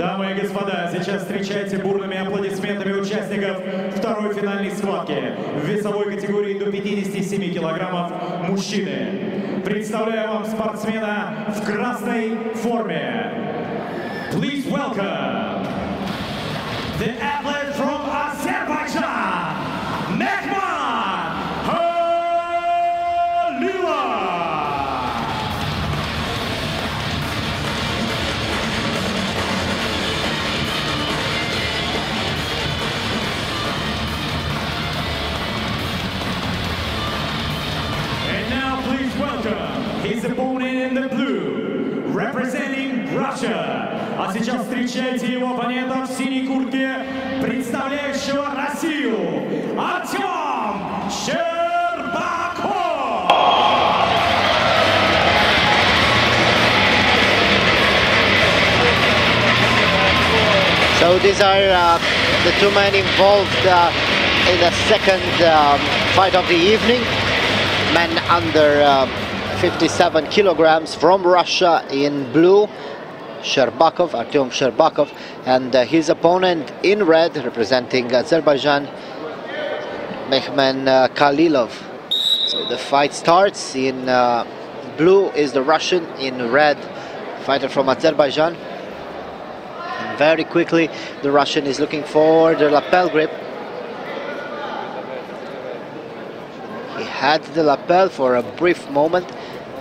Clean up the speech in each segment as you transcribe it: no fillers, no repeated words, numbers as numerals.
Дамы и господа, сейчас встречайте бурными аплодисментами участников второй финальной схватки в весовой категории до 57 килограммов мужчины. Представляю вам спортсмена в красной форме. Please welcome the athlete from Azerbaijan, Mehman, KHALILOV. His opponent in the blue, representing Russia. А сейчас встречайте его оппонента в синей куртке, представляющего Россию, Artem Щербаков. So these are the two men involved in the second fight of the evening. Men under 57 kilograms from Russia in blue, Sherbakov, Artem Sherbakov, and his opponent in red, representing Azerbaijan, Mehman KHALILOV. So the fight starts. In blue is the Russian, in red, fighter from Azerbaijan. And very quickly, the Russian is looking for the lapel grip. He had the lapel for a brief moment,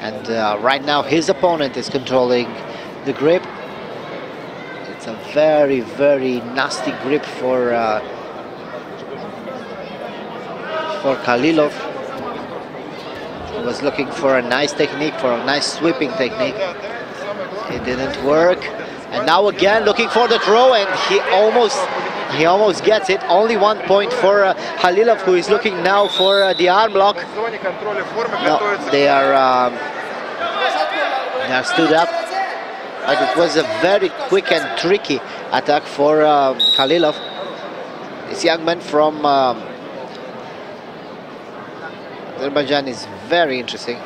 and right now his opponent is controlling the grip. It's a very, very nasty grip for KHALILOV. He was looking for a nice technique, for a nice sweeping technique. It didn't work, and now again looking for the throw, and he almost gets it. Only 1 point for KHALILOV, who is looking now for the arm lock. No, they are stood up. But it was a very quick and tricky attack for KHALILOV. This young man from Azerbaijan is very interesting.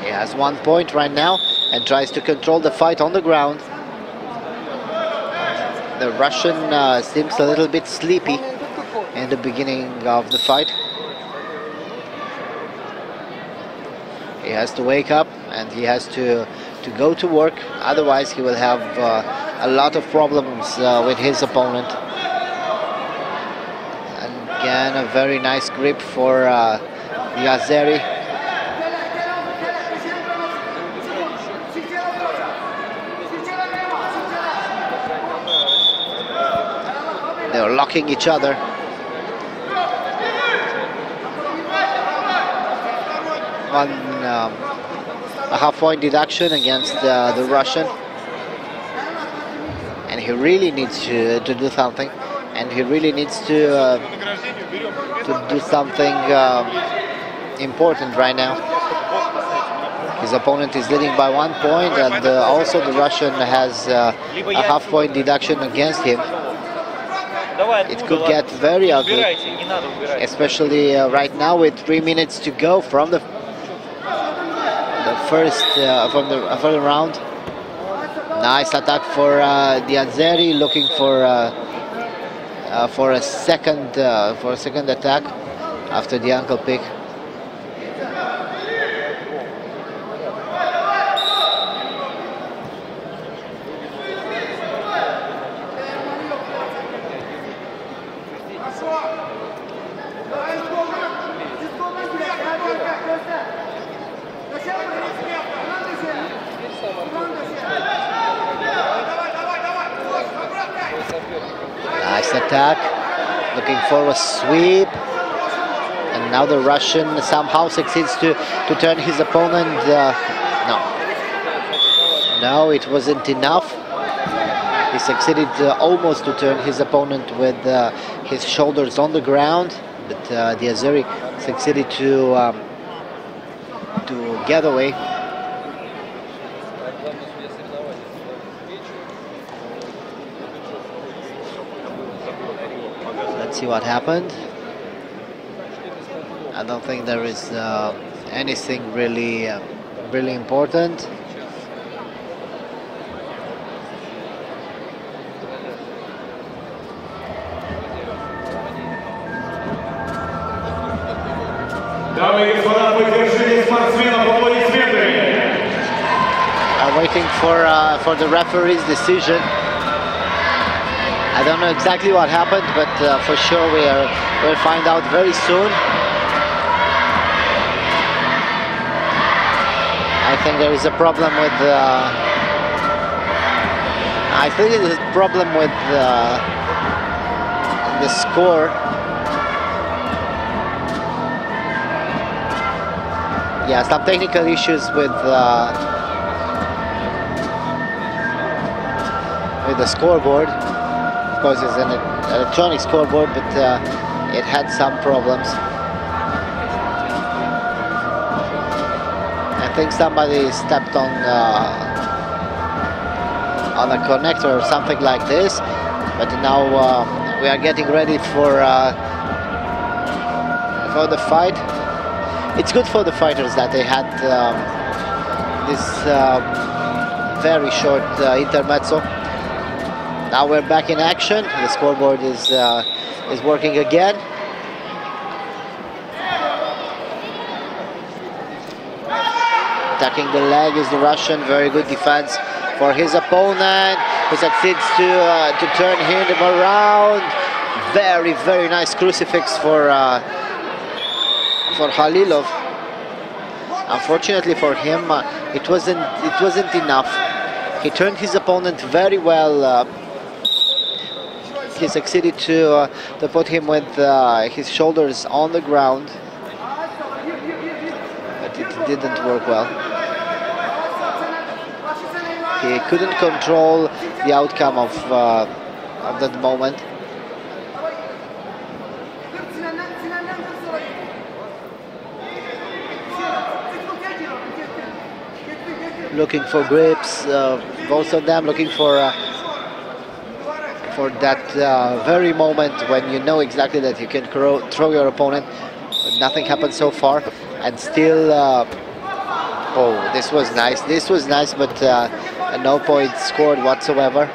He has 1 point right now and tries to control the fight on the ground. The Russian seems a little bit sleepy in the beginning of the fight. He has to wake up and he has to go to work, otherwise he will have a lot of problems with his opponent. And again, a very nice grip for the Azeri. They're locking each other. A half-point deduction against the Russian, and he really needs to do something, and he really needs to do something important right now. His opponent is leading by 1 point, and also the Russian has a half-point deduction against him. It could get very ugly, especially right now with 3 minutes to go from the first round. Nice attack for the Azeri, looking for a second attack after the ankle pick. Nice attack, looking for a sweep, and now the Russian somehow succeeds to turn his opponent. No, it wasn't enough. He succeeded almost to turn his opponent with his shoulders on the ground, but the Azeri succeeded to get away. Let's see what happened. I don't think there is anything really, really important. I'm waiting for the referee's decision. I don't know exactly what happened, but for sure we'll find out very soon. I think there is a problem with I think it is a problem with the score. Yeah, some technical issues with the scoreboard. Of course, it's an electronic scoreboard, but it had some problems. I think somebody stepped on a connector or something like this. But now we are getting ready for the fight. It's good for the fighters that they had this very short intermezzo. Now we're back in action. The scoreboard is working again. Attacking the leg is the Russian. Very good defense for his opponent, who succeeds to turn him around. Very, very nice crucifix for Khalilov. Unfortunately for him, it wasn't enough. He turned his opponent very well. He succeeded to put him with his shoulders on the ground, but it didn't work well. He couldn't control the outcome of that moment. Looking for grips, both of them looking for that very moment when you know exactly that you can throw your opponent, but nothing happened so far. And still, oh, this was nice. This was nice, but no points scored whatsoever.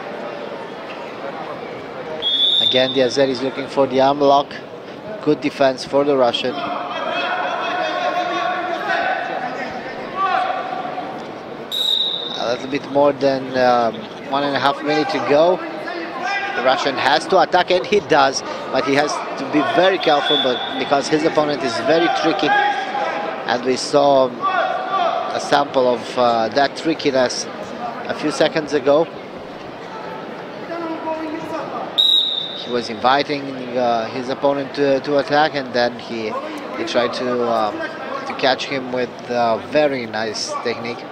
Again, the AZE is looking for the arm lock. Good defense for the Russian. A little bit more than 1.5 minutes to go. The Russian has to attack, and he does, but he has to be very careful, because his opponent is very tricky, and we saw a sample of that trickiness a few seconds ago. He was inviting his opponent to attack, and then he tried to catch him with very nice technique.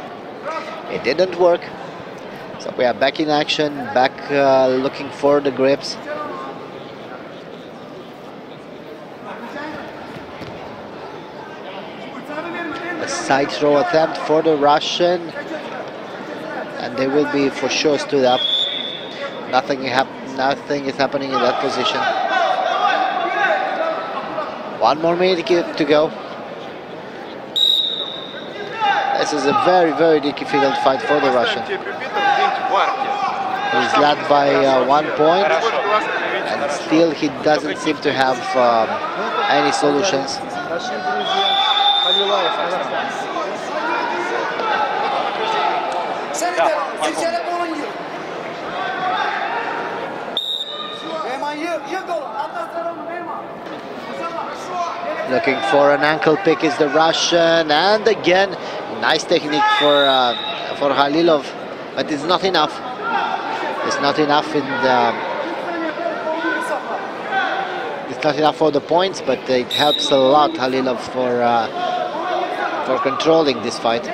It didn't work. So we are back in action, back looking for the grips. A side throw attempt for the Russian, and they will be for sure stood up. Nothing is happening in that position. 1 more minute to go. This is a very, very difficult fight for the Russian. He's led by 1 point, and still he doesn't seem to have any solutions. Looking for an ankle pick is the Russian, and again, nice technique for Khalilov, but it's not enough. It's not enough it's not enough for the points, but it helps a lot Khalilov for controlling this fight.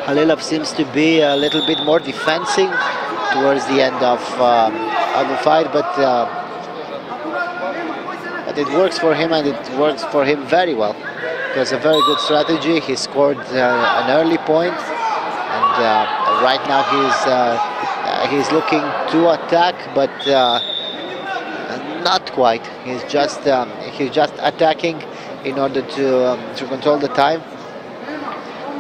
Khalilov seems to be a little bit more defensive towards the end of the fight, but it works for him, and it works for him very well. It was a very good strategy. He scored an early point, and right now he's looking to attack, but not quite. He's just attacking in order to control the time,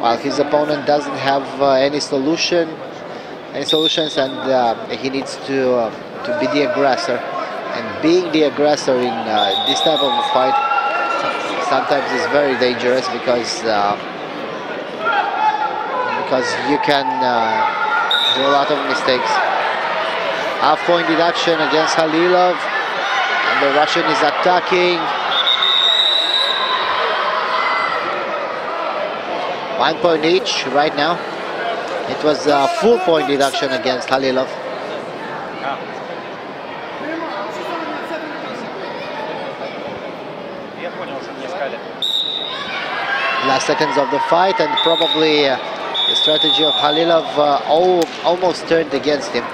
while his opponent doesn't have any solutions, and he needs to be the aggressor. And being the aggressor in this type of a fight sometimes is very dangerous, because you can do a lot of mistakes. Half-point deduction against Khalilov, and the Russian is attacking. 1 point each right now. It was a full point deduction against Khalilov. Last seconds of the fight, and probably the strategy of Khalilov almost turned against him.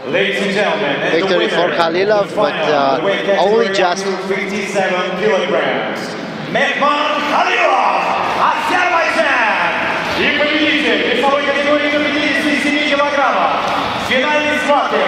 Ladies and gentlemen, victory for Khalilov, but only just. 57 kilograms. Mehman Khalilov, Azerbaijan. И победитель весовой категории до 57 килограммов. Финальной схватки